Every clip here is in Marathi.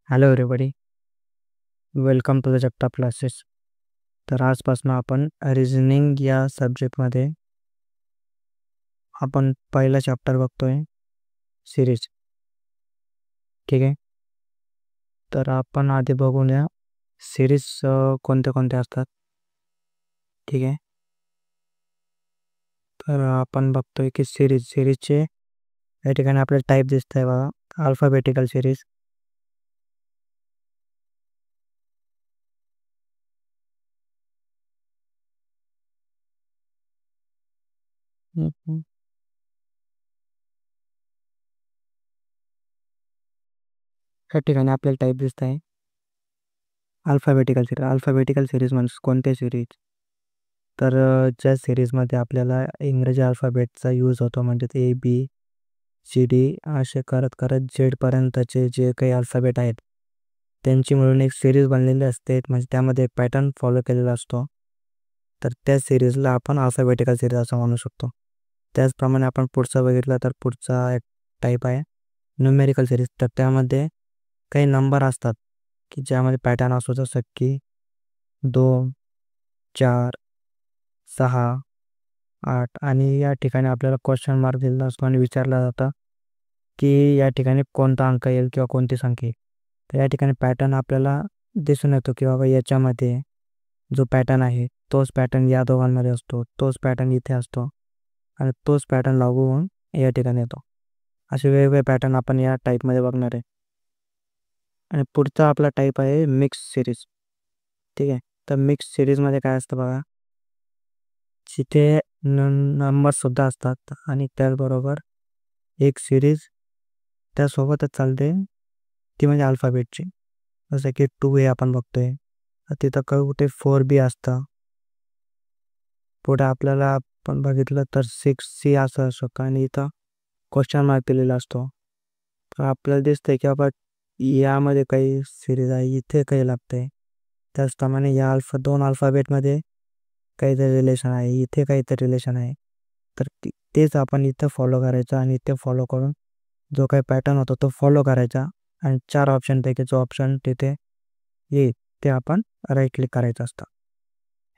Hello everybody, welcome to the Jagtap classes. तर आजपासून आपण रिझनिंग या सब्जेक्टमध्ये आपण पहिला चॅप्टर बघतोय, सिरीज. ठीक आहे. तर आपण आधी बघूया सिरीज कोणते कोणते असतात. ठीक आहे. तर आपण बघतोय की सिरीजचे या ठिकाणी आपल्याला टाईप दिसत आहे बघा. अल्फाबेटिकल सिरीज, या ठिकाणी आपल्याला टाईप दिसत आहे अल्फाबेटिकल सिरीज म्हणजे कोणते सिरीज. तर ज्या सिरीजमध्ये आपल्याला इंग्रजी अल्फाबेटचा यूज होतो, म्हणजे ए बी सी डी असे करत करत झेडपर्यंतचे जे काही अल्फाबेट आहेत त्यांची मिळून एक सिरीज बनलेली असते, म्हणजे त्यामध्ये पॅटर्न फॉलो केलेला असतो. तर त्या सिरीजला आपण अल्फाबेटिकल सिरीज असं म्हणू शकतो. त्याचप्रमाणे आपण पुढचा बघितलं तर पुढचा एक टाईप आहे न्यूमेरिकल सिरीज. तर त्यामध्ये काही नंबर असतात की ज्यामध्ये पॅटर्न असतो, जसं की 2, 4, 6, 8. आणि या ठिकाणी आपल्याला क्वेश्चन मार्क दिलेला असतो आणि विचारलं जातं की या ठिकाणी कोणता अंक येईल किंवा कोणती संख्या येईल. तर या ठिकाणी पॅटर्न आपल्याला दिसून येतो की बाबा याच्यामध्ये जो पॅटर्न आहे तोच पॅटर्न या दोघांमध्ये असतो, तोच पॅटर्न इथे असतो आणि तोच पॅटर्न लागू होऊन या ठिकाणी येतो. असे वेगवेगळे पॅटर्न आपण या टाईपमध्ये बघणार आहे. आणि पुढचा आपला टाईप आहे मिक्स सिरीज. ठीक आहे. तर मिक्स सिरीजमध्ये काय असतं बघा, जिथे नंबरसुद्धा असतात आणि त्याचबरोबर एक सिरीज त्यासोबतच चालते, ती म्हणजे अल्फाबेटची. जसं की 2 हे आपण बघतोय, तर तिथं कुठे 4B असतं. पुढे आपल्याला आपण बघितलं तर 6C असं शकतं आणि इथं क्वेश्चन मार्क दिलेला असतो. तर आपल्याला दिसतंय की बाबा यामध्ये काही सिरीज आहे, इथे काही लागतंय. त्याचप्रमाणे या दोन अल्फाबेटमध्ये काहीतरी रिलेशन आहे, इथे काहीतरी रिलेशन आहे. तर तेच आपण इथं फॉलो करायचं आणि इथे फॉलो करून जो काही पॅटर्न होतो तो फॉलो करायचा आणि 4 ऑप्शनपैकी जो ऑप्शन तिथे येईल ते आपण राईट क्लिक करायचं असतं.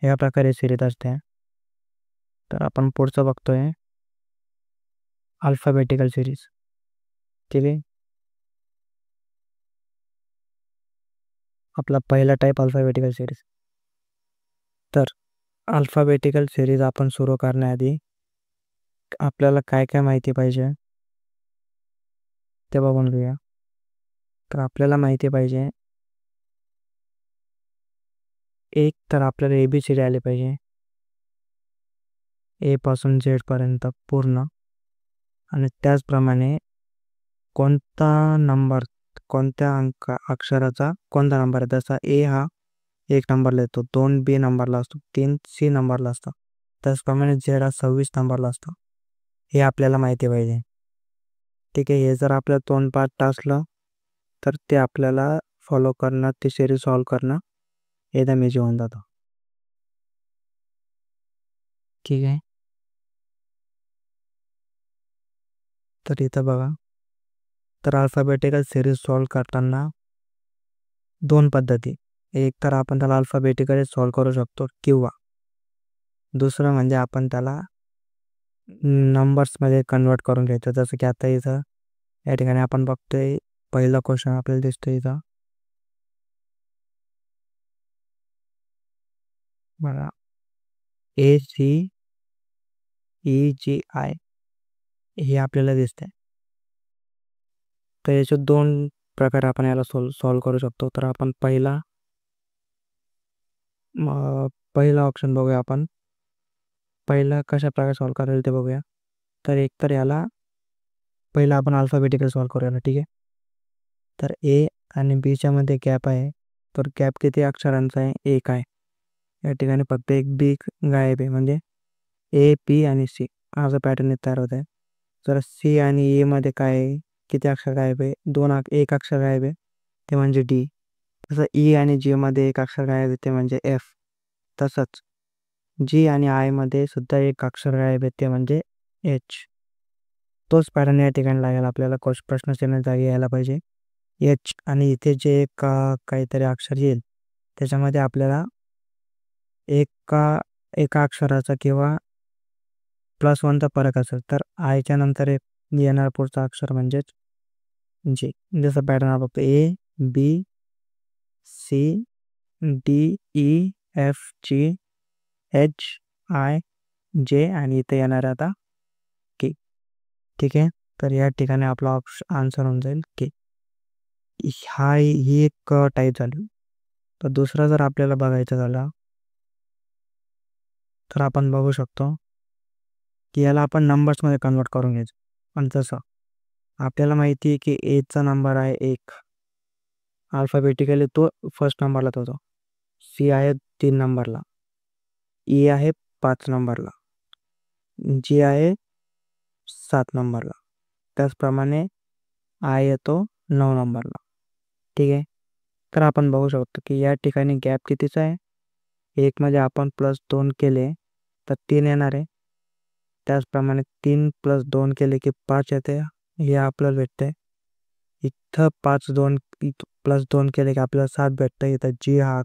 ह्या प्रकारे सिरीज असते. तर आपण पुढचं बघतोय अल्फाबेटिकल सिरीज. ठीक आहे. आपला पहिला टाईप अल्फाबेटिकल सिरीज. तर अल्फाबेटिकल सिरीज आपण सुरू करण्याआधी आपल्याला काय काय माहिती पाहिजे ते बघून घेऊया. तर आपल्याला माहिती पाहिजे, एक तर आपल्याला ABCD आले पाहिजे, ए पासून झेडपर्यंत पूर्ण. आणि त्याचप्रमाणे कोणता नंबर, कोणत्या अक्षराचा कोणता नंबर आहे. जसा ए हा 1 नंबरला येतो, 2B नंबरला असतो, 3C नंबरला असतो. त्याचप्रमाणे झेड हा 26 नंबरला असतो. हे आपल्याला माहिती पाहिजे. ठीक आहे. हे जर आपल्याला तोंडपाठ असलं तर ते आपल्याला फॉलो करणं, ती सिरीज सॉल्व करणं एकदम इझी होऊन जातं. ठीक आहे. तर इथं बघा, तर अल्फाबेटिकल सिरीज सॉल्व करताना 2 पद्धती. एक तर आपण त्याला अल्फाबेटिकली सॉल्व करू शकतो, किंवा दुसरं म्हणजे आपण त्याला नंबर्समध्ये कन्वर्ट करून घ्यायचं. जसं की आता इथं या ठिकाणी आपण बघतोय पहिला क्वेश्चन आपल्याला दिसतोय इथं बघा, ACEGI हे आपल्याला दिसतंय. तर याचे 2 प्रकारे आपण याला सॉल्व करू शकतो. तर आपण पहिला ऑप्शन बघूया. आपण पहिला कशा प्रकारे सॉल्व करायला ते बघूया. तर एक तर याला पहिला आपण अल्फाबेटिकल सॉल्व करूया. ठीक आहे. तर ए आणि बीच्या मध्ये गॅप आहे. तर गॅप किती अक्षरांचा आहे? 1 आहे. या ठिकाणी फक्त एक बी गायब आहे, म्हणजे A, B आणि C हा जो पॅटर्न तयार होत आहे. जर C आणि E मध्ये काय आहे, किती अक्षर गायब आहे? 1 अक्षर गायब आहे, ते म्हणजे D. तसं E आणि G मध्ये 1 अक्षर गायब आहे, ते म्हणजे F. तसंच G आणि I मध्ये सुद्धा 1 अक्षर गायब आहे, ते म्हणजे H. तोच पॅटर्न या ठिकाणी लागेल आपल्याला. प्रश्नचिन्ह जागी यायला पाहिजे. एच आणि इथे जे एक काहीतरी अक्षर येईल त्याच्यामध्ये आपल्याला एका एका अक्षराचा किंवा +1चा फरक असेल तर आयच्या नंतर एक येणार पुढचा अक्षर म्हणजेच जे. जसं पॅटर्न आपण बघतो ABCDEFGHIJ आणि इथे येणार आता के. ठीक आहे, तर या ठिकाणी आपला आन्सर होऊन जाईल के. ही एक टाईप झाली. तर दुसरा जर आपल्याला बघायचा झाला तर आपण बघू शकतो की याला आपण नंबर्समध्ये कन्वर्ट करून घ्यायचं. पण जसं आपल्याला माहिती आहे की एचा नंबर आहे 1, अल्फाबेटिकली तो फर्स्ट नंबरला होतो. सी आहे 3 नंबरला, ई आहे 5 नंबरला, जी आहे 7 नंबरला, त्याचप्रमाणे आय येतो 9 नंबरला. ठीक आहे, तर आपण बघू शकतो की या ठिकाणी गॅप कितीचा आहे. 1 मध्ये आपण +2 केले तर 3 येणार आहे. त्याचप्रमाणे 3 + 2 केले की 5 येते, हे आपल्याला भेटते. इथं 2 +2 केले की आपल्याला 7 भेटतं. इथं जी हा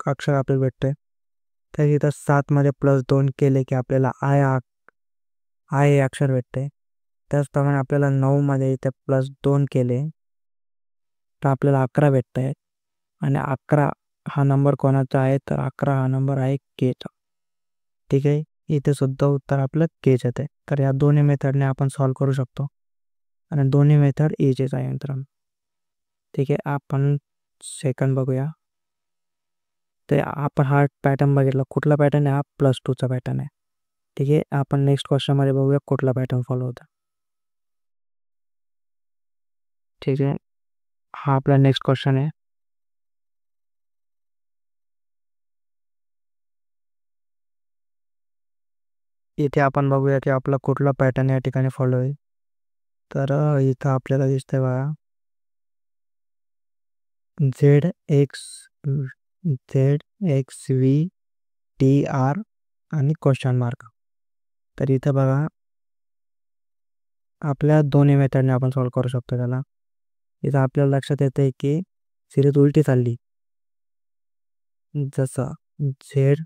अक्षर आपल्याला भेटतंय. तर इथं 7 मध्ये +2 केले की आपल्याला आय हे अक्षर भेटते. त्याचप्रमाणे आपल्याला 9 मध्ये इथे +2 केले तर आपल्याला 11 भेटत आहे. आणि 11 हा नंबर कोणाचा आहे तर 11 हा नंबर आहे केचा. ठीक आहे, इथे सुद्धा उत्तर आपलं केच येते. तर या दोन्ही मेथडने आपण सॉल्व करू शकतो आणि दोन्ही मेथड इझीच आहे मित्रांनो. ठीक आहे, आपण सेकंड बघूया. तर आपण हा पॅटर्न बघितला. कुठला पॅटर्न आहे? हा +2चा पॅटर्न आहे. ठीक आहे, आपण नेक्स्ट क्वेश्चनमध्ये बघूया कुठला पॅटर्न फॉलो होता. ठीक आहे, हा आपला नेक्स्ट क्वेश्चन आहे. इथे आपण बघूया की आपला कुठला पॅटर्न या ठिकाणी फॉलो होईल. तर इथं आपल्याला दिसतंय बघा ZXVTR आणि क्वेश्चन मार्क. तर इथं बघा आपल्या दोन्ही मेथडने आपण सॉल्व करू शकतो त्याला. इथं आपल्याला लक्षात येतं आहे की सिरीज उलटी चालली. जसं झेड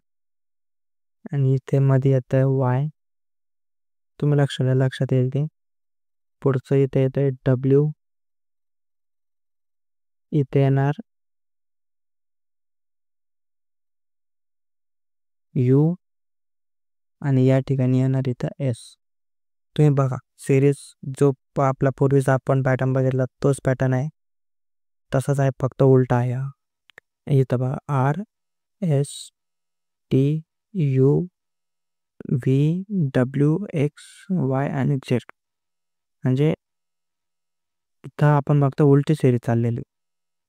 आणि इथे मध्ये येतं आहे वाय. तुम्ही लक्षात येईल की पुढचं इथे येतं आहे डब्ल्यू, इथे येणार यू आणि या ठिकाणी येणार इथं एस. तुम्ही बघा सिरीज जो आपला पूर्वीचा आपण पॅटर्न बघितला तोच पॅटर्न आहे, तसाच आहे, फक्त उलटा आहे. इथं बघा RSTUVWXY आणि Z. म्हणजे इथं आपण बघतो उलटी सिरीज चाललेली.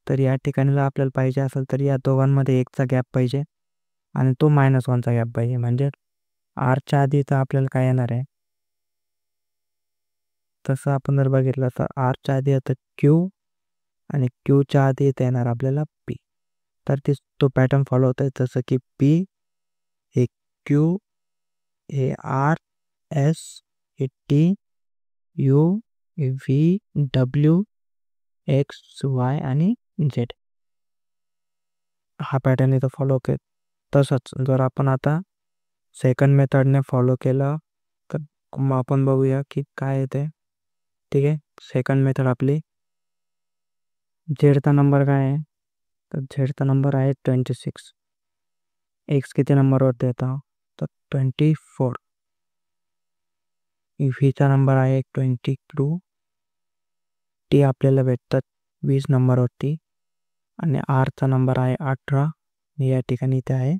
तर या ठिकाणी आपल्याला पाहिजे असेल तर या दोघांमध्ये 1चा गॅप पाहिजे आणि तो -1चा गॅप पाहिजे. म्हणजे आरच्या आधी तर आपल्याला काय येणार आहे, तसं आपण जर बघितलं तर आरच्या आधी येतं क्यू आणि क्यूच्या आधी इथे येणार आपल्याला पी. तर तो पॅटर्न फॉलो होत आहे. जसं की पी हे क्यू, हे आर, एस, हे T, you, V, W, x, Y आणि झेड. हा पॅटर्न इथं फॉलो केला. तसंच जर आपण आता सेकंड मेथडने फॉलो केलं तर मग आपण बघूया की काय येते. ठीक आहे, सेकंड मेथड आपली झेडचा नंबर काय आहे तर झेडचा नंबर आहे 26. एक्स किती नंबरवरती येतो तर 24. व्हीचा नंबर आहे 22. टी आपल्याला भेटतात 20 नंबरवरती आणि आरचा नंबर आहे 18. या ठिकाणी इथे आहे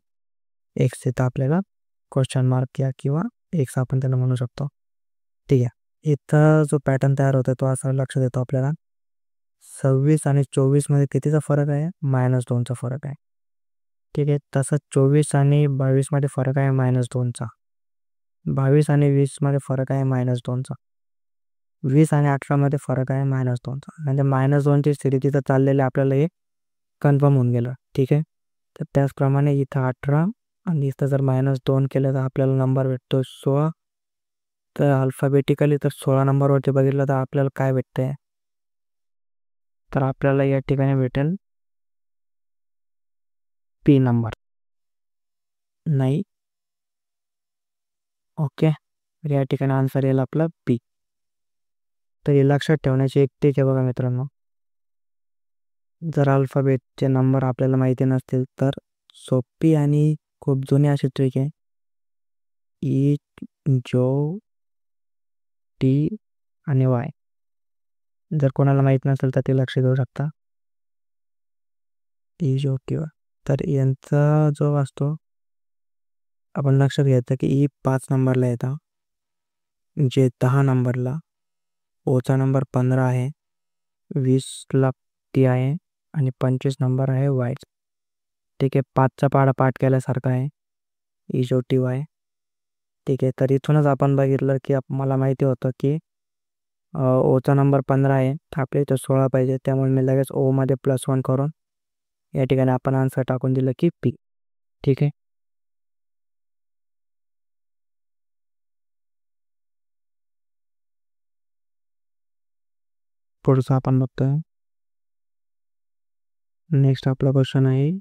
एक्स. इथं आपल्याला क्वेश्चन मार्क या किंवा एक्स आपण त्याला म्हणू शकतो. ठीक आहे, इथं जो पॅटर्न तयार होतो तो असा लक्षात येतो आपल्याला 26 आणि 24 मध्ये कितीचा फरक आहे? -2चा फरक आहे. ठीक आहे, तसंच 24 आणि 22 मध्ये फरक आहे -2चा. 22 आणि 20 मध्ये फरक आहे -2चा. 20 आणि 18 मध्ये फरक आहे -2चा. म्हणजे -2ची स्थिती तिथं चाललेली आपल्याला हे कन्फर्म होऊन गेलं. ठीक आहे, तर त्याचप्रमाणे इथं 18 आणि इथं जर -2 केलं तर आपल्याला नंबर भेटतो 16. तर अल्फाबेटिकली तर 16 नंबरवरती बघितलं तर आपल्याला काय भेटतंय तर आपल्याला या ठिकाणी भेटेल पी नंबर नाही. ओके, तर या ठिकाणी आन्सर येईल आपला पी. तर हे लक्षात ठेवण्याची एक ट्रिक आहे बघा मित्रांनो. जर अल्फाबेटचे नंबर आपल्याला माहिती नसतील तर सोपी आणि खूप जुनी अशी ट्रिक आहे. ई, जो, टी आणि वाय. जर कोणाला माहीत नसेल तर ते लक्ष देऊ शकता. ई, जो, टी, वाय. तर यांचा जो असतो आपण लक्षात घ्यायचं की ई 5 नंबरला येतं, जे 10 नंबरला, ओचा नंबर 15 आहे, 20ला टी आहे आणि 25 नंबर आहे वाय. ठीक आहे, 5चा पाढा पाठ केल्यासारखा आहे, ई, जो, टी, वाय. ठीक आहे, तर इथूनच आपण बघितलं की मला माहिती होतं की ओचा नंबर 15 आहे, तर आपल्या इथं 16 पाहिजे. त्यामुळे मी लगेच ओमध्ये +1 करून या ठिकाणी आपण आन्सर टाकून दिलं की पी. ठीक आहे. पुढचं आपण बघतोय. नेक्स्ट आपला क्वेश्चन आहे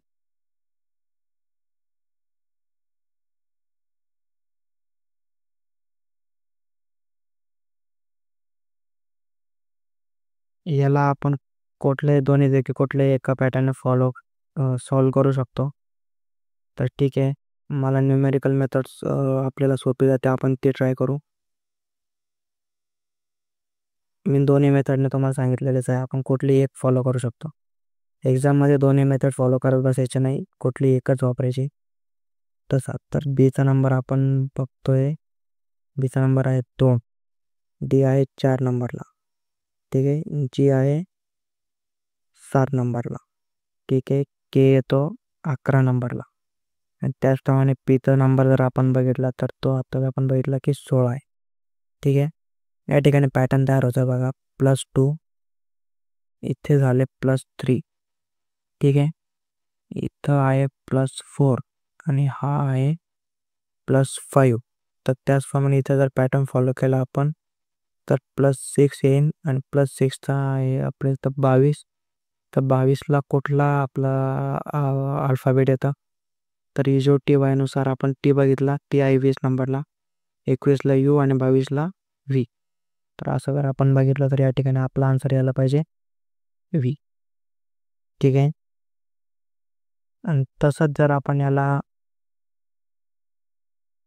याला आपण कुठल्याही दोन्हीपैकी कुठल्याही एका पॅटर्नने सॉल्व करू शकतो. तर ठीक आहे, मला न्यूमेरिकल मेथड्स आपल्याला सोपी जाते, आपण ते ट्राय करू. मी दोन्ही मेथडने तुम्हाला सांगितलेलेच आहे, आपण कुठलीही एक फॉलो करू शकतो. एक्झाममध्ये दोन्ही मेथड फॉलो करत बसायचे नाही, कुठली एकच वापरायची. तसा तर बीचा नंबर आपण बघतोय. बीचा नंबर आहे 2, डी आहे 4 नंबरला. ठीक आहे, जी आहे 7 नंबरला. ठीक आहे, के येतो 11 नंबरला. आणि त्याचप्रमाणे पीचा नंबर जर आपण बघितला तर तो आता आपण बघितला की 16 आहे. ठीक आहे, या ठिकाणी पॅटर्न तयार होतो बघा. +2 इथे झाले +3. ठीक आहे, इथं आहे +4 आणि हा आहे +5. तर त्याचप्रमाणे इथं जर पॅटर्न फॉलो केला आपण तर +6 येईन आणि +6चा आहे आपल्या इथं 22. तर 22ला कुठला आपला अल्फाबेट येतं, तर ई, जो, टी, वायनुसार आपण टी बघितला, टी आहे 20 नंबरला, 21ला यू आणि 22ला व्ही. तर असं जर आपण बघितलं तर या ठिकाणी आपला आन्सर यायला पाहिजे व्ही. ठीक आहे, आणि तसंच जर आपण याला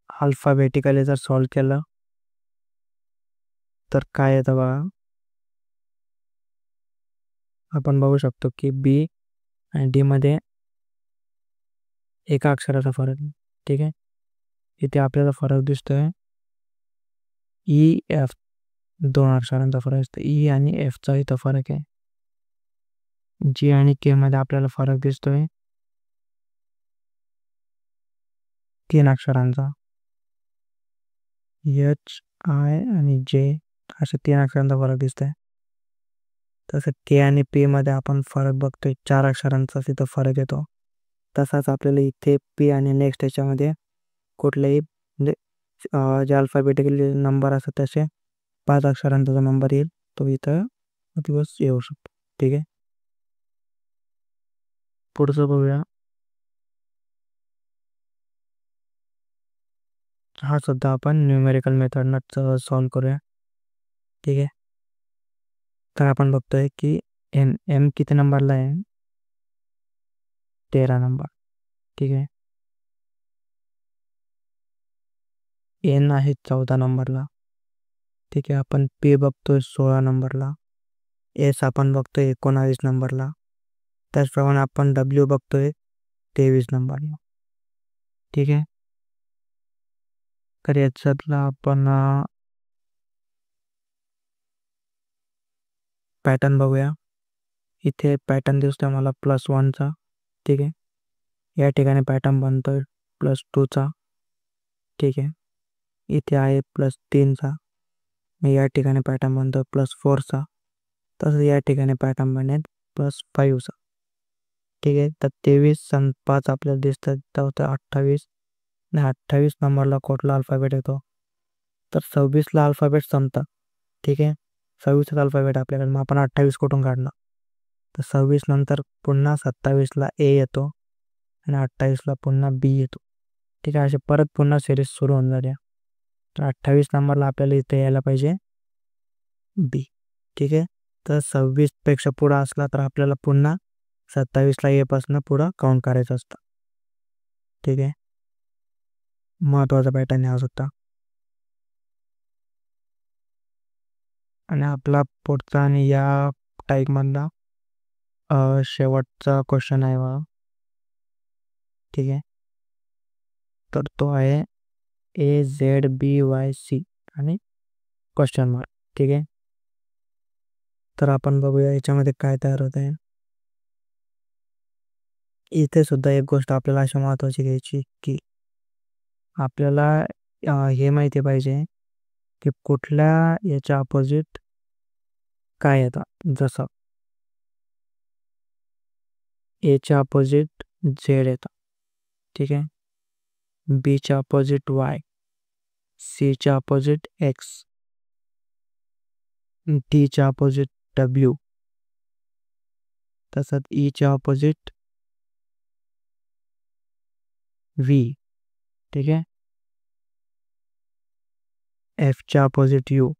अल्फाबेटिकली जर सॉल्व केलं तर काय येतं बघा. आपण बघू शकतो की बी आणि डीमध्ये एका अक्षराचा फरक आहे. ठीक आहे, इथे आपल्याला फरक दिसतोय ई, एफ, 2 अक्षरांचा फरक दिसतो. ई आणि एफचा इथं फरक आहे. जी आणि के मध्ये आपल्याला फरक दिसतोय 3 अक्षरांचा. एच, आय आणि जे अशा 3 अक्षरांचा फरक दिसतोय. तसं के आणि पी मध्ये आपण फरक बघतोय 4 अक्षरांचा तिथं फरक येतो. तसाच आपल्याला इथे पी आणि नेक्स्ट याच्यामध्ये कुठलेही म्हणजे जे अल्फाबेटिकली नंबर असतात तसे 5 अक्षरांचा जो नंबर येईल तो इथं दिवस येऊ शकतो. ठीक आहे, पुढचं बघूया. हा सुद्धा आपण न्यूमेरिकल मेथडनं सॉल्व करूया. ठीक आहे, तर आपण बघतोय की एम किती नंबरला आहे, 13 नंबर. ठीक आहे, एन आहे 14 नंबरला. ठीक आहे, आपण पी बघतोय 16 नंबरला. एस आपण बघतोय 19 नंबरला. त्याचप्रमाणे आपण डब्ल्यू बघतोय 23 नंबरला. ठीक आहे, तर याच्यातला आपण पॅटर्न बघूया. इथे पॅटर्न दिसतोय मला +1चा. ठीक आहे, या ठिकाणी पॅटर्न बनतोय +2चा. ठीक आहे, इथे आहे +3चा. या ठिकाणी पॅटर्न बनतोय +4चा. तसंच या ठिकाणी पॅटर्न बनेल +5चा. ठीक आहे, तर 23 आणि 5 आपल्याला दिसतात, तर होतं 28. आणि 28 नंबरला कुठला अल्फाबेट येतो, तर 26ला अल्फाबेट संपतात. ठीक आहे, 26चा अल्फाबेट आपल्याकडे, मग आपण 28 कुठून काढणार. तर 26 नंतर पुन्हा 27ला ए येतो आणि 28ला पुन्हा बी येतो. ठीक आहे, असे परत पुन्हा सिरीज सुरू होऊन जाते. तर 28 नंबरला आपल्याला इथे यायला पाहिजे बी. ठीक आहे, तर 26पेक्षा पुढं असला तर आपल्याला पुन्हा 27ला ए पासून पुढं काउंट करायचं असतं. ठीक आहे, महत्त्वाचा पॅटर्न हाच होता. आणि आपला पुढचा आणि या टाईपमधला शेवटचा क्वेश्चन आहे बघा. ठीक आहे, तर तो आहे AZBYC आणि क्वेश्चन मार्क. ठीक आहे, तर आपण बघूया याच्यामध्ये काय तयार होत आहे. इथे सुद्धा एक गोष्ट आपल्याला अशी महत्त्वाची घ्यायची की आपल्याला हे माहिती पाहिजे की कुठल्या याच्या अपोजिट काय येतं. जसं एच्या अपोजिट झेड येतं. ठीक आहे, बीच्या अपोजिट वाय, सीच्या अपोजिट एक्स, टीच्या अपोजिट डब्ल्यू, तसंच ईच्या अपोजिट व्ही. ठीक आहे, एफच्या अपोजिट यू.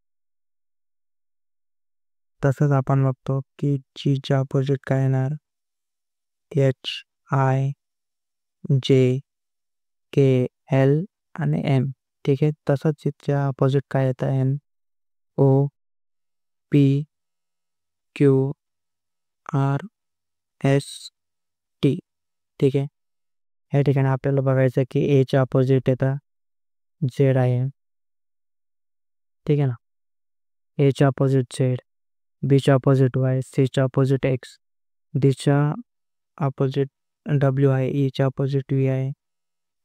तसंच आपण बघतो की जीच्या अपोजिट काय येणार, एच, आय, जे, के, एल आणि एम. ठीक आहे, तसंच इथच्या अपोजिट काय येतं, N, O, P, Q, R, S, T. ठीक आहे, या ठिकाणी आपल्याला बघायचं की एच्या अपोजिट येतं झेड आहे. ठीक आहे ना, एच्या अपोजिट झेड, बीच्या अपोजिट वाय, सीच्या अपोजिट एक्स, डीच्या अपोजिट डब्ल्यू आहे, ईच्या अपोजिट व्ही आहे.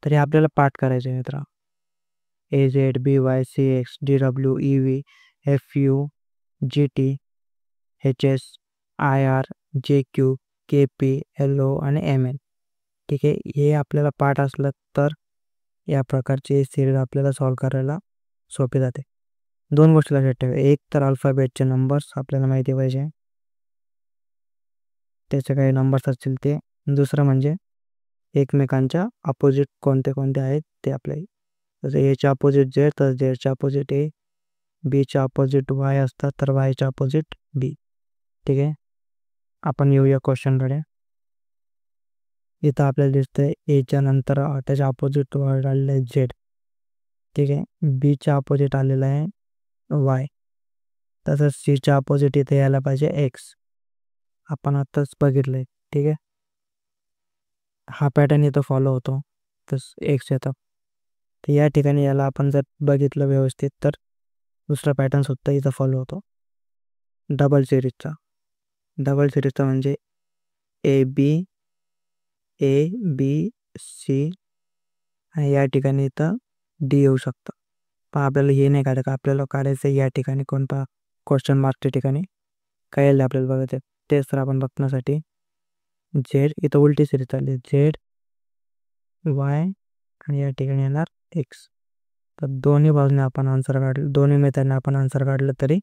तर हे आपल्याला पाठ करायचे आहे मित्र. AZBYCX DWEV FU GT HS IR JQ KP LO आणि MN. ठीक आहे, हे आपल्याला पाठ असलं तर या प्रकारचे सिरीज आपल्याला सॉल्व करायला सोपे जाते. दोन गोष्टी लक्षात ठेवा. एक तर अल्फाबेटचे नंबर्स आपल्याला माहिती पाहिजे, त्याचे काही नंबर्स असतील ते. दुसरं म्हणजे एकमेकांच्या अपोजिट कोणते कोणते आहेत ते आपल्याला. जसं एच्या अपोजिट झेड तर झेडच्या अपोजिट ए, बीच्या अपोजिट वाय असतात तर वायच्या अपोजिट बी. ठीक आहे, आपण येऊया क्वेश्चनकडे. इथं आपल्याला दिसतंय एच्या नंतर त्याच्या अपोजिट वर्ड आलेलं आहे झेड. ठीक आहे, बीच्या अपोजिट आलेलं आहे वाय, तसंच सीच्या अपोजिट इथे यायला पाहिजे एक्स. आपण आत्ताच बघितलंय. ठीक आहे, हा पॅटर्न इथं फॉलो होतो, तस एक्स येतं. तर या ठिकाणी याला आपण जर बघितलं व्यवस्थित तर दुसरा पॅटर्न सुद्धा इथं फॉलो होतो डबल सिरीजचा. डबल सिरीजचा म्हणजे ए बी सी आणि या ठिकाणी इथं डी येऊ शकतं. पण आपल्याला हे नाही काढायचं, आपल्याला काढायचं या ठिकाणी कोणता क्वेश्चन मार्कच्या ठिकाणी काय आलं आपल्याला बघायचं. तेच तर आपण बघण्यासाठी झेड इथं उलटी सिरीज चालली, झेड वाय आणि या ठिकाणी येणार एक्स. तर दोन्ही बाजूने आपण आन्सर काढलं, दोन्ही मेथडने आपण आन्सर काढलं तरी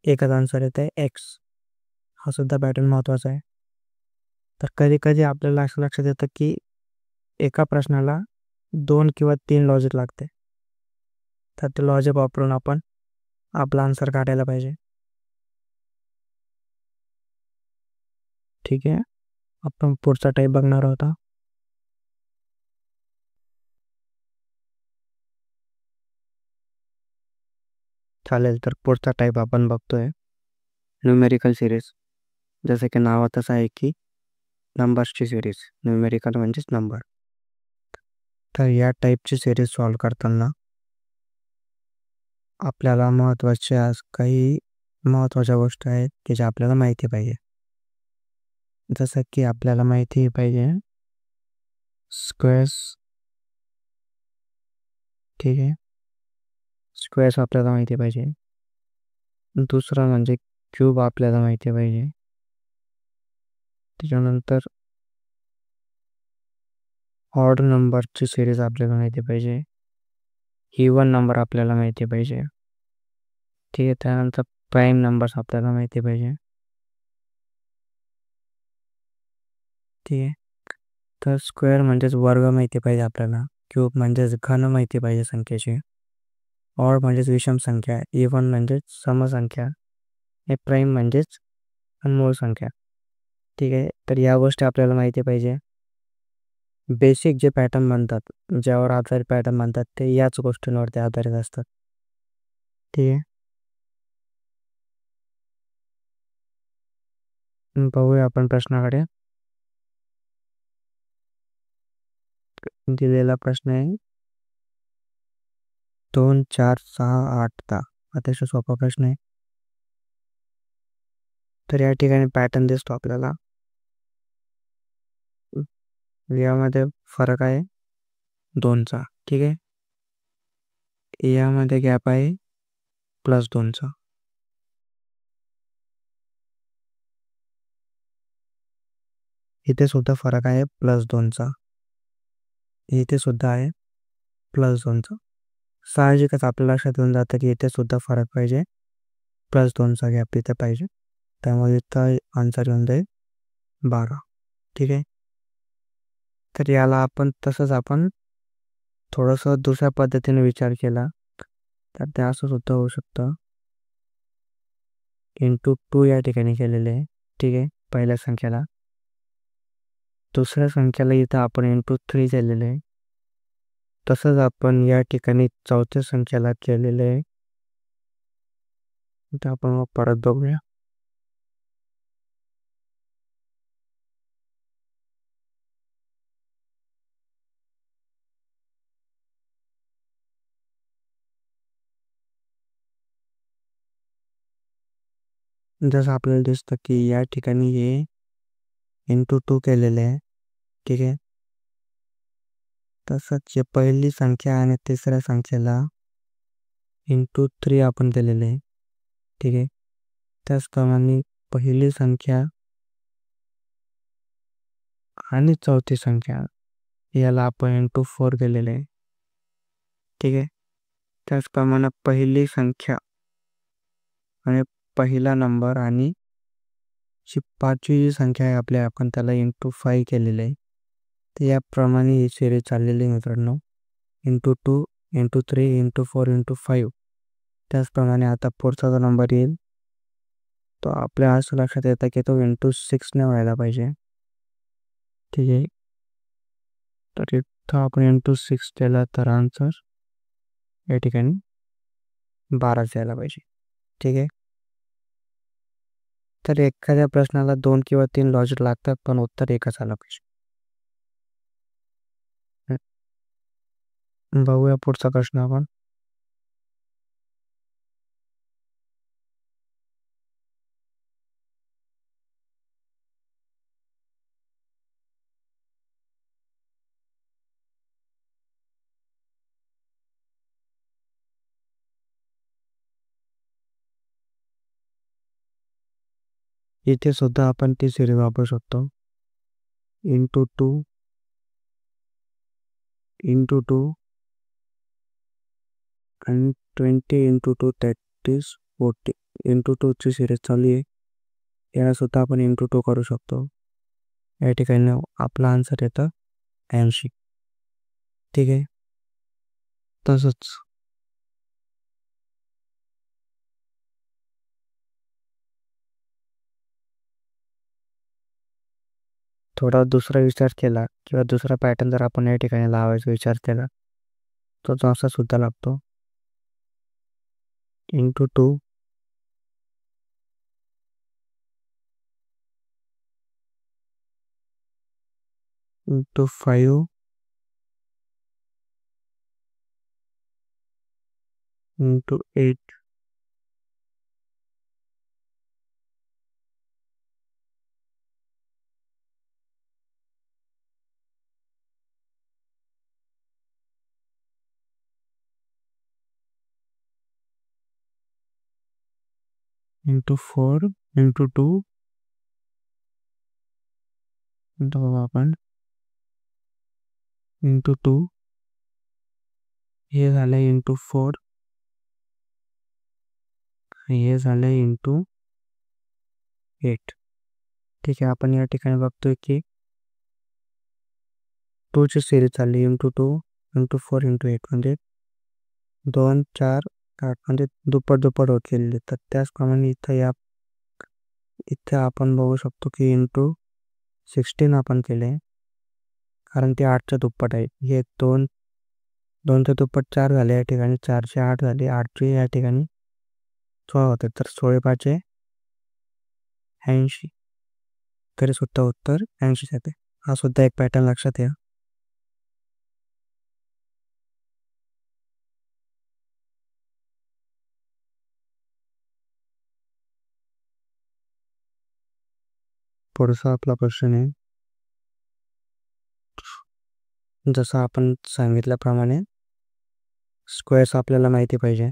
एकच आन्सर येत आहे एक्स. हा सुद्धा पॅटर्न महत्त्वाचा आहे. तर कधी कधी आपल्याला असं लक्षात येतं की एका प्रश्नाला 2 किंवा 3 लॉजिक लागते, तर ते लॉजिक वापरून आपण आपला आन्सर काढायला पाहिजे. ठीक आहे, आपण पुढचा टाईप बघणार होता. चालेल, तर पुढचा टाईप आपण बघतोय न्यूमेरिकल सिरीज. जसं की नावातच आहे की नंबर्सची सिरीज, न्यूमेरिकल म्हणजेच नंबर. तर या टाईपची सिरीज सॉल्व करताना आपल्याला महत्त्वाच्या काही महत्त्वाच्या गोष्टी आहेत की ज्या आपल्याला माहिती पाहिजे. जसं की आपल्याला माहिती पाहिजे स्क्वेअर्स. ठीक आहे, स्क्वेअर्स आपल्याला माहिती पाहिजे. दुसरं म्हणजे क्यूब आपल्याला माहिती पाहिजे. त्याच्यानंतर ऑड नंबरची सिरीज आपल्याला माहिती पाहिजे. इवन नंबर आपल्याला माहिती पाहिजे. ठीक आहे, त्यानंतर प्राईम नंबर्स आपल्याला माहिती पाहिजे. ठीक आहे. तर स्क्वेअर म्हणजेच वर्ग माहिती पाहिजे आपल्याला. क्यूब म्हणजेच घन माहिती पाहिजे संख्येची. ऑड म्हणजेच विषम संख्या. इव्हन म्हणजेच समसंख्या. हे प्राईम म्हणजेच अनमोल संख्या. ठीक आहे. तर या गोष्टी आपल्याला माहिती पाहिजे. बेसिक जे पॅटर्न म्हणतात, ज्यावर आधारित पॅटर्न म्हणतात, ते याच गोष्टींवरती आधारित असतात. ठीक आहे. पाहूया आपण प्रश्नाकडे. दिलेला प्रश्न आहे 2 4 6 8 10. अतिशय सोपा प्रश्न आहे. तर या ठिकाणी पॅटर्न दिसतो आपल्याला. यामध्ये फरक आहे 2चा. ठीक आहे. यामध्ये गॅप आहे +2चा. इथे सुद्धा फरक आहे +2चा. इथे सुद्धा आहे +2चा. साहजिकच आपल्या लक्षात येऊन जातं की इथे सुद्धा फरक पाहिजे. +2चा गॅप इथे पाहिजे. त्यामुळे इथं आन्सर येऊन जाईल 12. ठीक आहे. तर याला आपण तसंच आपण थोडंसं दुसऱ्या पद्धतीने विचार केला तर ते असं सुद्धा होऊ शकतं. × 2 या ठिकाणी केलेले आहे. ठीक आहे. पहिल्या संख्येला. दुसऱ्या संख्येला इथं आपण × 3 केलेले आहे. तसंच आपण या ठिकाणी चौथ्या संख्येला केलेले आहे. तर आपण मग परत बघूया. जसं आपल्याला दिसतं की या ठिकाणी हे × 2 केलेले आहे. ठीक आहे. तसंच पहिली संख्या आणि तिसऱ्या संख्येला × 3 आपण दिलेले आहे. ठीक आहे. त्याचप्रमाणे पहिली संख्या आणि चौथी संख्या याला आपण × 4 दिलेले आहे. ठीक आहे. त्याचप्रमाणे पहिली संख्या आणि पहिला नंबर आणि जी पाचवी जी संख्या आहे आपल्या आपण त्याला × 5 केलेलं आहे. तर याप्रमाणे ही सिरीज चाललेली मित्रांनो. × 2 × 3 × 4 × 5. त्याचप्रमाणे आता पुढचा जो नंबर येईल तो आपल्या असं लक्षात येतं की तो × 6 ने व्हायला पाहिजे. ठीक आहे. तर इथं आपण × 6 केला तर आन्सर या ठिकाणी 12 यायला पाहिजे. ठीक आहे. तर एखाद्या प्रश्नाला 2 किंवा 3 लॉजिक लागतात पण उत्तर एकच आलं पाहिजे. बघूया पुढचा प्रश्न आपण. इथे सुद्धा आपण ती सिरीज वापरू शकतो. × 2 × 2 आणि 20 × 2 that is 40. × 2 ची सिरीज चालू आहे. याला सुद्धा आपण × 2 करू शकतो. या ठिकाणी आपला आन्सर येतं 80. ठीक आहे. तसंच थोडा दुसरा विचार केला किंवा दुसरा पॅटर्न जर आपण या ठिकाणी लावायचा विचार केला तर तो असा सुद्धा लागतो. × 2 × 5 × 8 × 4 × 2 बघू आपण × 2 हे झालं × 4 हे झालं × 8. ठीक आहे. आपण या ठिकाणी बघतोय की 2ची सिरीज चालली इंटू 2 इंटू 4 इंटू 8 म्हणजे 2 4 8 म्हणजे दुप्पट दुप्पट होत गेलेली. तर त्याचप्रमाणे इथे आपण बघू शकतो की इंटू 16 आपण केले कारण ते 8च्या दुप्पट आहे. हे 2चे दुप्पट 4 झाले या ठिकाणी, 4चे 8 झाले, 8चे या ठिकाणी 16 होते. तर 16 5 80 तरी सुद्धा उत्तर 80 येते. हा सुद्धा एक पॅटर्न लक्षात या. पुढचा आपला क्वेश्चन आहे, जसं आपण सांगितल्याप्रमाणे स्क्वेअर्स आपल्याला माहिती पाहिजे.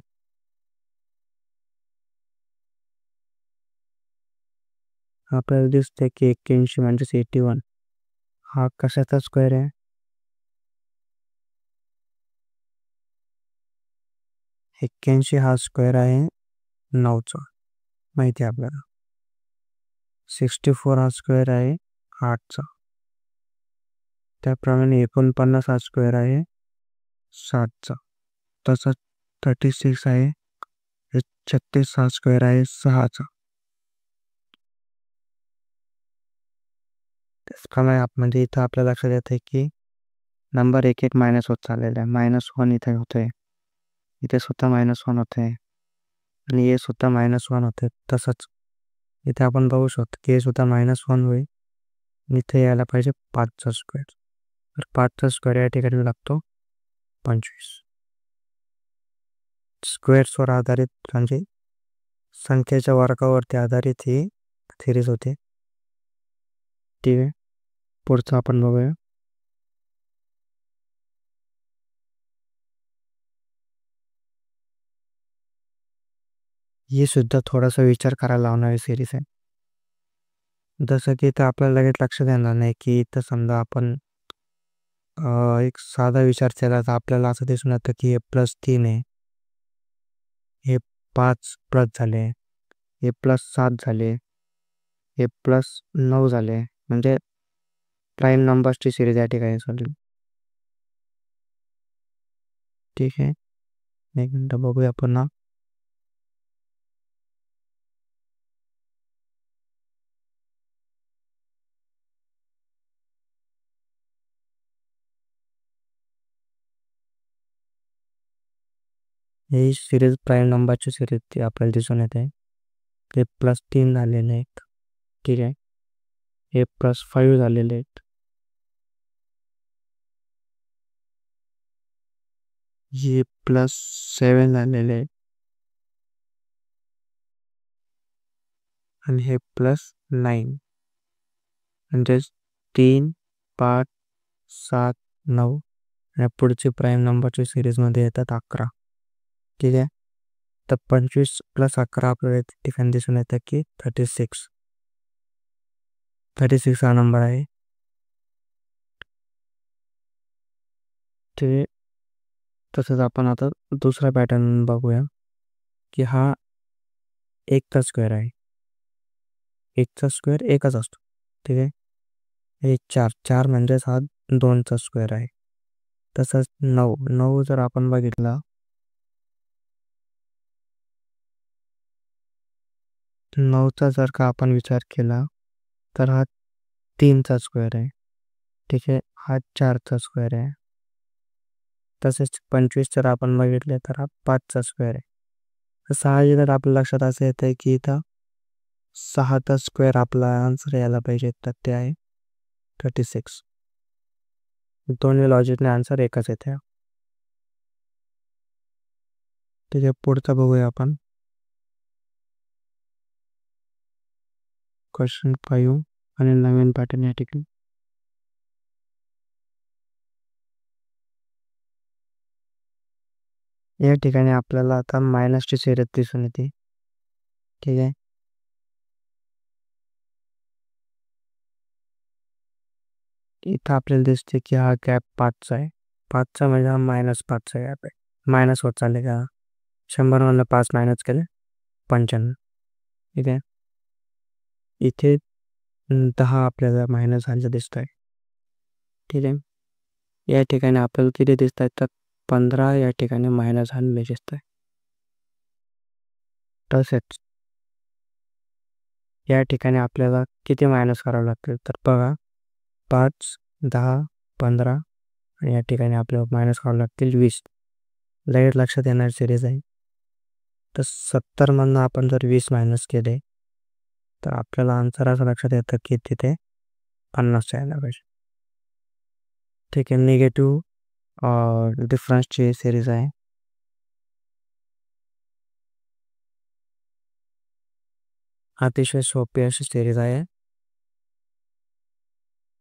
आपल्याला दिसते की 81 म्हणजेच 81 हा कशाचा स्क्वेअर आहे? 81 हा स्क्वेअर आहे 9चा, माहिती आहे आपल्याला. 64 हा स्क्वेअर आहे 8चा. त्याप्रमाणे 49 हा स्क्वेअर आहे 7चा. तसंच 36 आहे, 36 हा स्क्वेअर आहे 6चा. त्याचप्रमाणे म्हणजे इथं आपल्या लक्षात येतं की नंबर एक एक मायनस होत चाललेला आहे. -1 इथे होते, इथे सुद्धा -1 होते आणि हे सुद्धा -1 होते. तसंच इथे आपण बघू शकतो की हे सुद्धा -1 होईल. इथे यायला पाहिजे 5चा स्क्वेअर. तर 5चा स्क्वेअर या ठिकाणी लागतो 25. स्क्वेअर्सवर आधारित म्हणजे संख्येच्या वर्गावरती आधारित ही सिरीज होते. ठीक आहे, पुढचं आपण बघूया. ही सुद्धा थोडासा विचार करायला लावणारी सिरीज आहे. जसं की इथं आपल्याला लगेच लक्षात येणार नाही की इथं समजा आपण एक साधा विचार केला तर आपल्याला असं दिसून येतं की हे +3 आहे, हे 5 प्लस झाले, हे +7 झाले, हे +9 झाले, म्हणजे प्राईम नंबर्सची सिरीज या ठिकाणी चालली. ठीक आहे, एक मिनटं बघूया पुन्हा. ही सिरीज प्राईम नंबरची सिरीज ती आपल्याला दिसून येते. ते +3 झालेले आहेत. ठीक आहे, हे +5 झालेले आहेत, हे +7 झालेले आहेत आणि हे +9. म्हणजेच 3 5 7 9 आणि पुढची प्राईम नंबरची सिरीजमध्ये येतात 11. ठीक आहे, तर 25 + 11 आपल्याला ठिकाणी दिसून येतं की 36. 36 हा नंबर आहे. ते तसंच आपण आता दुसरा पॅटर्न बघूया की हा 1चा स्क्वेअर आहे. 1चा स्क्वेअर 1च असतो. ठीक आहे, हे 4 म्हणजेच हा 2चा स्क्वेअर आहे. तसंच 9 जर आपण बघितला 9चा जर का आपण विचार केला तर हा 3चा स्क्वेअर आहे. ठीक आहे, हा 4चा स्क्वेअर आहे. तसेच 25 जर आपण बघितले तर हा 5चा स्क्वेअर आहे. तर साहजिकच आपल्या लक्षात असं येतं की इथं 6चा स्क्वेअर आपला आन्सर यायला पाहिजे, तर ते आहे 36. दोन्ही लॉजिकने आन्सर एकच येते. ठीक आहे, पुढचा बघूया आपण. क्वेश्चन 5 आणि नवीन पॅटर्न या ठिकाणी. या ठिकाणी आपल्याला आता मायनसची सिरीज दिसून येते. ठीक आहे, इथं आपल्याला दिसते की हा गॅप 5चा आहे. 5चा म्हणजे हा -5चा गॅप आहे. मायनस होत चालले का, 100 5 मायनस केले 95. ठीक आहे, इथे 10 आपल्याला मायनस झालं दिसत आहे. ठीक आहे, या ठिकाणी आपल्याला किती दिसत आहेत तर 15 या ठिकाणी मायनस झालेले दिसत आहे. तसेच या ठिकाणी आपल्याला किती मायनस करावं लागतील तर बघा 5, 10, 15 आणि या ठिकाणी आपल्याला मायनस करावं लागतील 20. लगेच लक्षात येणार सिरीज आहे. तर 70मधनं आपण जर 20 मायनस केले तर आपल्याला आन्सर असं लक्षात येतं की तिथे 50 यायला पाहिजे. ठीक आहे. निगेटिव्ह डिफरन्सची सिरीज आहे. अतिशय सोपी अशी सिरीज आहे.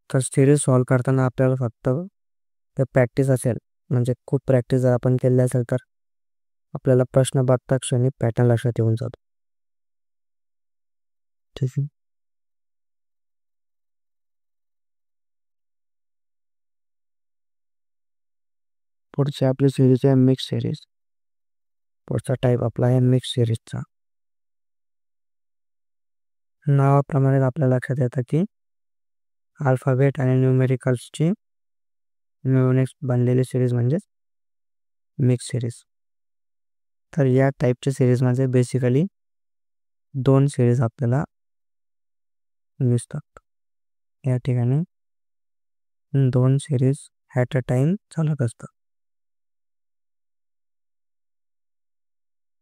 तर सिरीज सॉल्व करताना आपल्याला फक्त प्रॅक्टिस असेल म्हणजे खूप प्रॅक्टिस जर आपण केली असेल तर आपल्याला प्रश्न बघता क्षणी पॅटर्न लक्षात येऊन जातो. ठीक आहे. पुढची आपली सिरीज आहे मिक्स सिरीज. पुढचा टाईप आपला आहे मिक्स सिरीजचा. नावाप्रमाणे आपल्या लक्षात येतं की अल्फाबेट आणि न्यूमेरिकल्सची मिळून एक बनलेली सिरीज म्हणजेच मिक्स सिरीज. तर या टाईपच्या सिरीजमध्ये बेसिकली 2 सिरीज आपल्याला दिसतात. या ठिकाणी 2 सिरीज ॲट अ टाइम चालत असतात.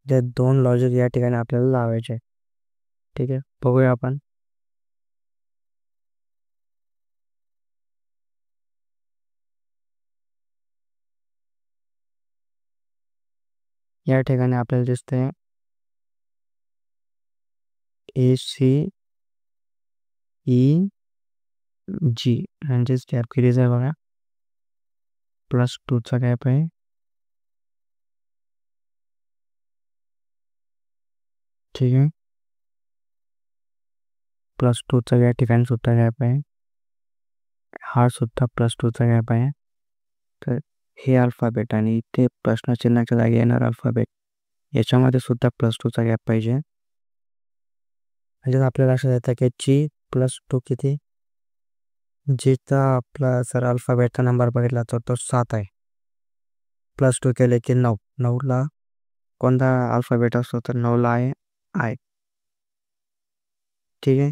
जे 2 लॉजिक या ठिकाणी आपल्याला लावायचे. ठीक आहे. बघूया आपण. या ठिकाणी आपल्याला दिसते ACEG म्हणजेच गॅप सिरीज आहे बघा. +2चा गॅप आहे. ठीक आहे. +2चा या ठिकाणी सुद्धा गॅप आहे. हा सुद्धा +2चा गॅप आहे. तर हे अल्फाबेट आणि इथे प्रश्नचिन्हाच्या जागी येणार अल्फाबेट याच्यामध्ये सुद्धा +2चा गॅप पाहिजे. म्हणजे आपल्याला लक्षात येतं की G+2 किती. जीचा आपला सर अल्फाबेटचा नंबर बघितला तर तो 7 आहे. +2 केले की 9. 9ला कोणता अल्फाबेट असतो तर 9ला आहे आय. ठीक आहे.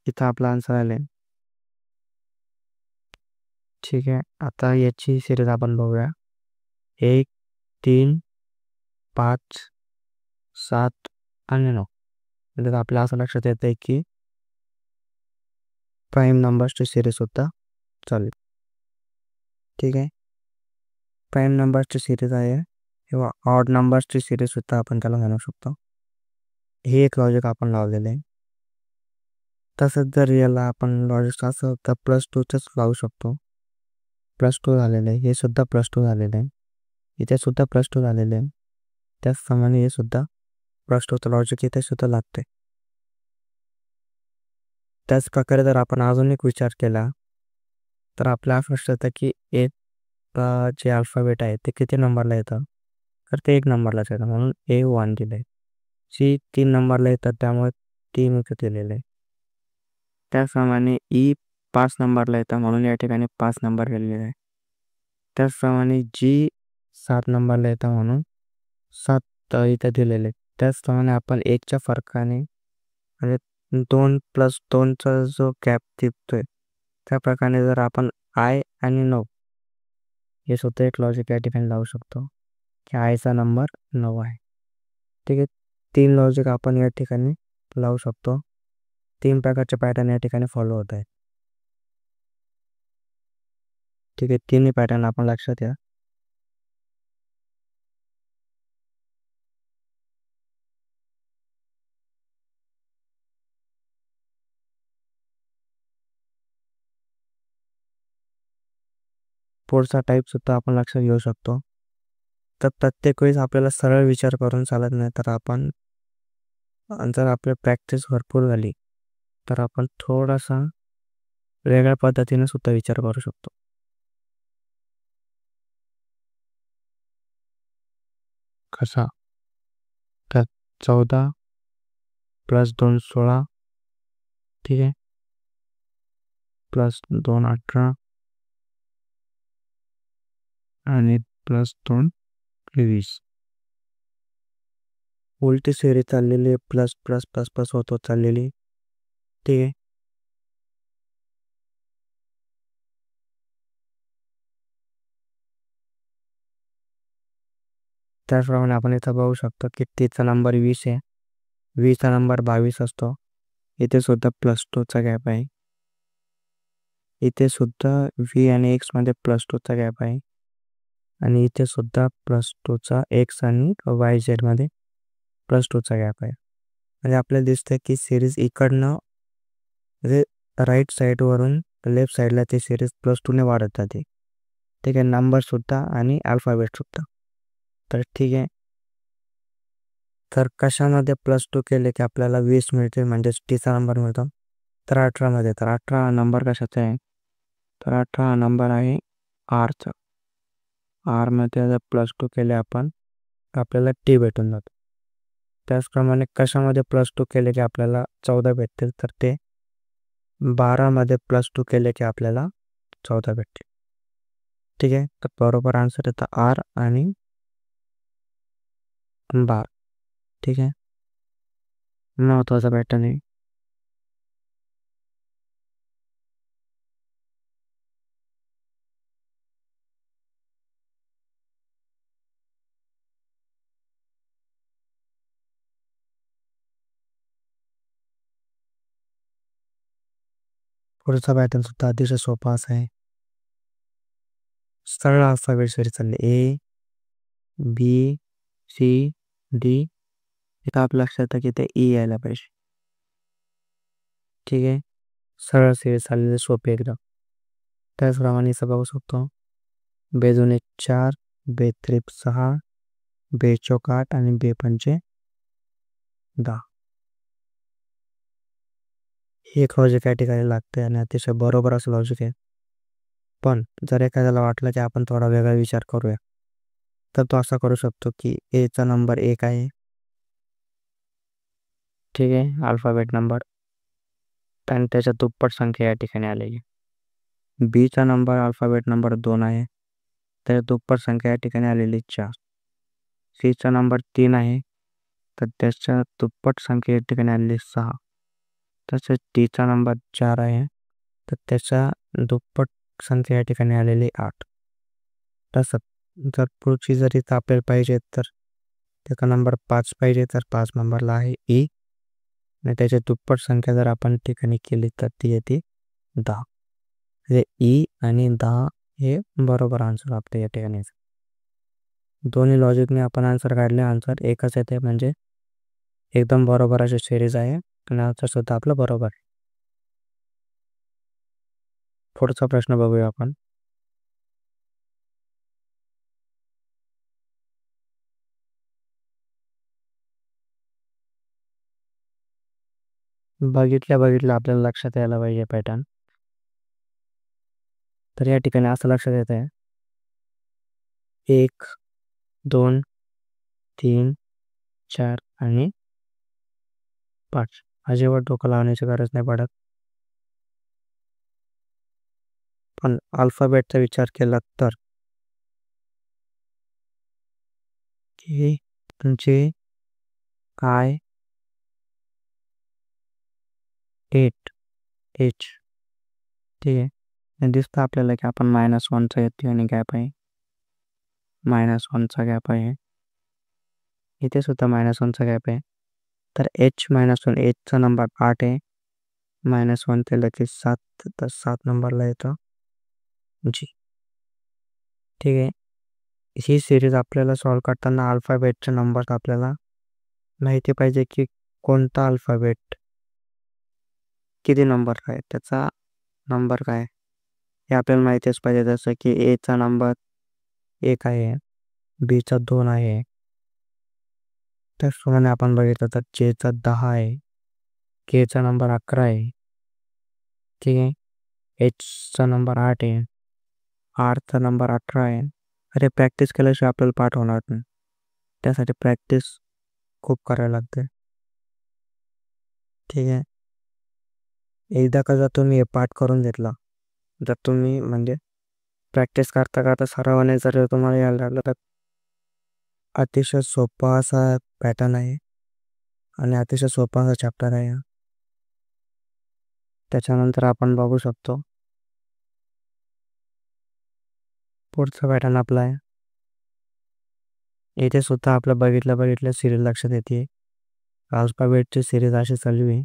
इथं आपला आन्सर आले. ठीक आहे. आता याची सिरीज आपण बघूया. 1, 3, 5, 7 आणि 9. म्हणजे आपल्याला असं लक्षात येतं आहे की प्राईम नंबर्सची सिरीज सुद्धा चालेल. ठीक आहे. प्राईम नंबर्सची सिरीज आहे किंवा ऑड नंबर्सची सिरीज सुद्धा आपण त्याला म्हणू शकतो. हे एक लॉजिक आपण लावलेलं आहे. तसंच जर याला आपण लॉजिक असं तर +2चंच लावू शकतो. +2 झालेलं आहे. हे सुद्धा +2 झालेलं आहे. इथे सुद्धा +2 झालेलं आहे. त्याचप्रमाणे हे सुद्धा +2चं लॉजिक इथे सुद्धा लागते. त्याच प्रकारे जर आपण अजून एक विचार केला तर आपल्याला असं लक्षात येतं की एक जे अल्फाबेट आहे ते किती नंबरला येतं तर ते 1 नंबरलाच येतं म्हणून A1 दिलं आहे. C 3 नंबरला येतात त्यामुळे 3 इथं दिलेलं आहे. त्याचप्रमाणे E 5 नंबरला येतं म्हणून या ठिकाणी 5 नंबर लिहिलेलं आहे. त्याचप्रमाणे G 7 नंबरला येतं म्हणून 7 इथं दिलेले आहे. त्याचप्रमाणे आपण 1च्या फरकाने म्हणजे 2+2चा जो गॅप दिसतोय त्या प्रकारे जर आपण आय आणि 9 हे सुद्धा एक लॉजिक या ठिकाणी लावू शकतो की आयचा नंबर 9 आहे. ठीक आहे. 3 लॉजिक आपण या ठिकाणी लावू शकतो. 3 प्रकारचे पॅटर्न या ठिकाणी फॉलो होत आहेत. ठीक आहे. तिन्ही पॅटर्न आपण लक्षात घ्या. पुढचा टाईप सुद्धा आपण लक्षात घेऊ शकतो. तर प्रत्येक वेळेस आपल्याला सरळ विचार करून चालत नाही तर आपण जर आपली प्रॅक्टिस भरपूर झाली तर आपण थोडासा वेगळ्या पद्धतीने सुद्धा विचार करू शकतो. कसा तर 14 + 2 16. ठीक आहे. +2 18 आणि +2 20. उलटी सिरीज चाललेली प्लस प्लस प्लस प्लस होत चाललेली. ठीक आहे. त्याचप्रमाणे आपण इथं बघू शकतो की तिचा नंबर 20 आहे. 20चा नंबर 22 असतो. इथे सुद्धा +2चा गॅप आहे. इथे सुद्धा व्ही आणि एक्स मध्ये +2चा गॅप आहे. आणि इथे सुद्धा +2चा एक्स आणि वाय झेड मध्ये +2चा गॅप आहे. म्हणजे आपल्याला दिसतं की सिरीज इकडनं म्हणजे राईट साईडवरून लेफ्ट साईडला ती सिरीज +2ने वाढत जाते. ठीक आहे. नंबरसुद्धा आणि अल्फाबेटसुद्धा. तर ठीक आहे. तर कशामध्ये +2 केले की आपल्याला 20 मिळते म्हणजेच टीचा नंबर मिळतो. तर 18मध्ये. तर 18 हा नंबर कशाचा आहे? तर 18 हा नंबर आहे आरचा. आरमध्ये जर +2 केले आपण आपल्याला टी भेटून जातो. त्याचप्रमाणे कशामध्ये +2 केले की आपल्याला 14 भेटतील? तर ते 12मध्ये +2 केले की आपल्याला 14 भेटतील. ठीक आहे. तर बरोबर आन्सर येतं आर आणि 12. ठीक आहे. महत्त्वाचा पॅटर्न आहे. पुढचा पॅटर्न सुद्धा अतिशय सोपा असा आहे. सरळ अल्फाबेट सिरीज चालली ए बी सी डी. इथं आपल्या लक्षात येतं की ते ई यायला पाहिजे. ठीक आहे. सरळ सिरीज चाललेली सोपी एकदम. त्याचप्रमाणे इथं बघू शकतो बेजोने 4 बेत्रिप 6 बेचोक 8 आणि बेपंचे 10. हे एक लॉजिक या ठिकाणी लागते आणि अतिशय बरोबर असं लॉजिक आहे. पण जर एखाद्याला वाटलं की आपण थोडा वेगळा विचार करूया तर तो असा करू शकतो की एचा नंबर 1 आहे. ठीक आहे. अल्फाबेट नंबर आणि त्याच्या दुप्पट संख्या या ठिकाणी आलेली. बीचा नंबर अल्फाबेट नंबर 2 आहे. त्याच्या दुप्पट संख्या या ठिकाणी आलेली 4. सीचा नंबर 3 आहे. तर त्याच्या दुप्पट संख्या या ठिकाणी आलेली 6. तसेच टीचा नंबर 4 आहे. तर त्याच्या दुप्पट संख्या या ठिकाणी आलेली 8. तसं जर पुढची जर इथं आपल्याला पाहिजे तर त्याचा नंबर 5 पाहिजे तर 5 नंबरला आहे ई. आणि त्याची दुप्पट संख्या जर आपण ठिकाणी केली तर ती येते 10. म्हणजे ई आणि 10 हे बरोबर आन्सर आपल्या या ठिकाणी. दोन्ही लॉजिकने आपण आन्सर काढले. आन्सर एकच येते म्हणजे एकदम बरोबर अशी सिरीज आहे आणि आन्सर सुद्धा आपलं बरोबर आहे. पुढचा प्रश्न बघूया आपण. बघितल्या आपल्याला लक्षात यायला पाहिजे पॅटर्न. तर या ठिकाणी असं लक्षात येत आहे 1 2 3 4 आणि 5. अजिबात डोकं लावण्याची गरज नाही पडत. पण अल्फाबेटचा विचार केला तर की जे आय 8 एच. ठीक आहे. दिसतं आपल्याला की आपण -1चा येते आणि गॅप आहे. -1चा गॅप आहे. इथे सुद्धा -1चा गॅप आहे. तर H-1 एचचा नंबर 8 आहे. -1 केलं की 7 तर 7 नंबरला येतं जी. ठीक आहे. ही सिरीज आपल्याला सॉल्व करताना अल्फाबेटचे नंबर आपल्याला माहिती पाहिजे की कोणता अल्फाबेट किती नंबर काय त्याचा नंबर काय हे आपल्याला माहितीच पाहिजे. जसं की एचा नंबर 1 आहे. बीचा 2 आहे. त्याचप्रमाणे आपण बघितलं तर जेचा 10 आहे. केचा नंबर 11 आहे. ठीक आहे. एचचा नंबर 8 आहे. आरचा नंबर 18 आहे. अरे प्रॅक्टिस केल्याशिवाय आपल्याला पाठ होणार नाही. त्यासाठी प्रॅक्टिस खूप करायला लागते. ठीक आहे. एकदा का जर तुम्ही हे पाठ करून घेतला जर तुम्ही म्हणजे प्रॅक्टिस करता करता सरावाने जर तुम्हाला यायला लागलं तर अतिशय सोपा असा पॅटर्न आहे आणि अतिशय सोपा असा चॅप्टर आहे. त्याच्यानंतर आपण बघू शकतो पुढचा पॅटर्न आपला आहे. इथे सुद्धा आपलं बघितल्या सिरीज लक्षात येते. अल्फाबेटची सिरीज अशी चालू आहे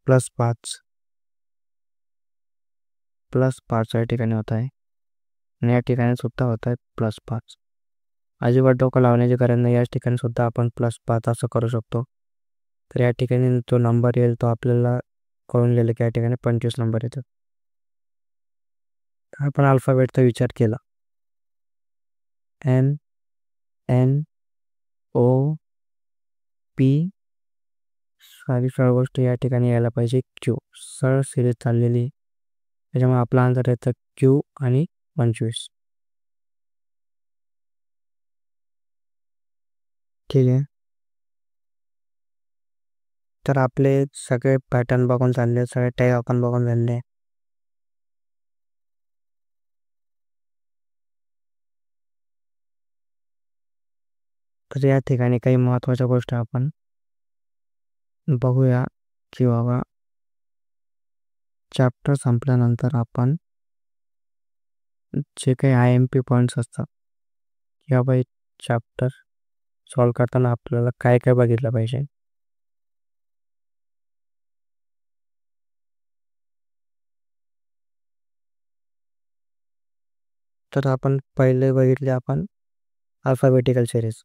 +5 +5 या ठिकाणी होत आहे आणि या ठिकाणी सुद्धा होत आहे +5. अजिबात डोकं लावण्याची गरज नाही. याच ठिकाणी सुद्धा आपण +5 असं करू शकतो. तर या ठिकाणी जो नंबर येईल तो आपल्याला कळून गेलं की या ठिकाणी 25 नंबर येतात. आपण अल्फाबेटचा विचार केला N N O P सारी गोष्ट या ठिकाणी यायला पाहिजे Q. सरळ सिरीज चाललेली त्याच्यामुळे आपला आन्सर येतं Q आणि 25. ठीक आहे. तर आपले सगळे पॅटर्न बघून झाले, सगळे टॅग आपण बघून झाले. तर या ठिकाणी काही महत्त्वाच्या गोष्टी आपण बघूया की बाबा चॅप्टर संपल्यानंतर आपण जे काही IMP पॉईंट्स असतात की बाबा एक चॅप्टर सॉल्व करताना आपल्याला काय काय बघितलं पाहिजे. तर आपण पहिले बघितले आपण अल्फाबेटिकल सिरीज.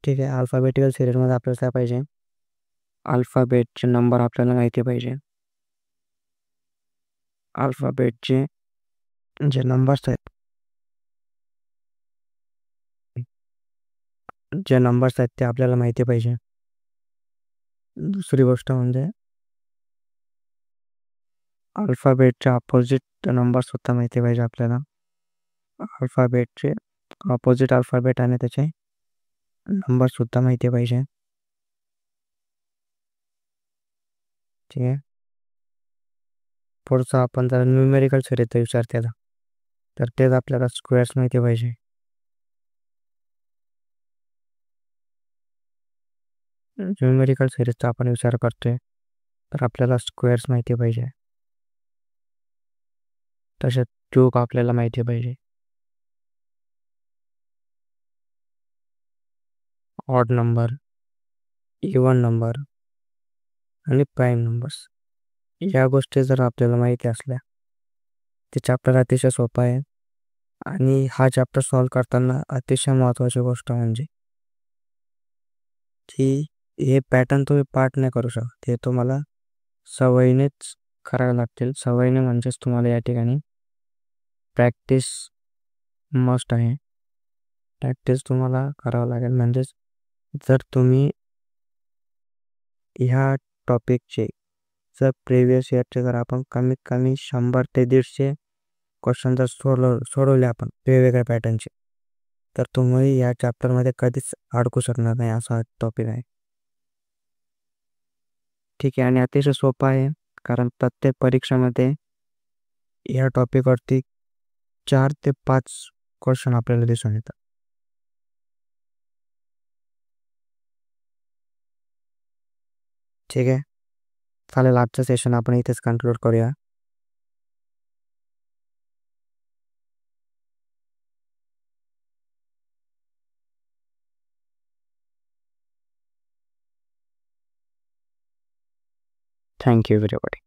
ठीक आहे. अल्फाबेटिकल सिरीजमध्ये आपल्याला काय पाहिजे, अल्फाबेटचे नंबर आपल्याला माहिती पाहिजे. अल्फाबेटचे जे नंबर्स आहेत ते आपल्याला माहिती पाहिजे. दुसरी गोष्ट म्हणजे अल्फाबेटचे अपोजिट नंबर सुद्धा माहिती पाहिजे आपल्याला. अल्फाबेटचे अपोजिट अल्फाबेट आणि त्याचे नंबर सुद्धा माहिती पाहिजे. ठीक आहे. पुढचं आपण जर न्यूमेरिकल सिरीजचा विचार केला तर तेच आपल्याला स्क्वेअर्स माहिती पाहिजे. न्यूमेरिकल सिरीजचा आपण विचार करतोय तर आपल्याला स्क्वेअर्स माहिती पाहिजे. तसेच क्यूब आपल्याला माहिती पाहिजे. ऑड नंबर, इवन नंबर आणि प्राईम नंबर्स या गोष्टी जर आपल्याला माहिती असल्या ते चॅप्टर अतिशय सोपा आहे. आणि हा चॅप्टर सॉल्व करताना अतिशय महत्त्वाची गोष्ट म्हणजे की हे पॅटर्न तुम्ही पाठ नाही करू शकत. हे तुम्हाला सवयीनेच करावे लागतील. सवयीने म्हणजेच तुम्हाला या ठिकाणी प्रॅक्टिस मस्ट आहे. प्रॅक्टिस तुम्हाला करावं लागेल. म्हणजेच जर तुम्ही ह्या टॉपिकचे जर प्रिव्हियस इयरचे जर आपण कमीत कमी 100 ते 150 क्वेश्चन जर सोडवले आपण वेगवेगळ्या पॅटर्नचे तर तुम्ही या चॅप्टरमध्ये कधीच अडकू शकणार नाही असा टॉपिक आहे. ठीक आहे. आणि अतिशय सोपा आहे कारण प्रत्येक परीक्षेमध्ये या टॉपिकवरती 4 ते 5 क्वेश्चन आपल्याला दिसून येतात. ठीक आहे. चालेल. आजचं सेशन आपण इथेच कन्क्लूड करूया. Thank you everybody.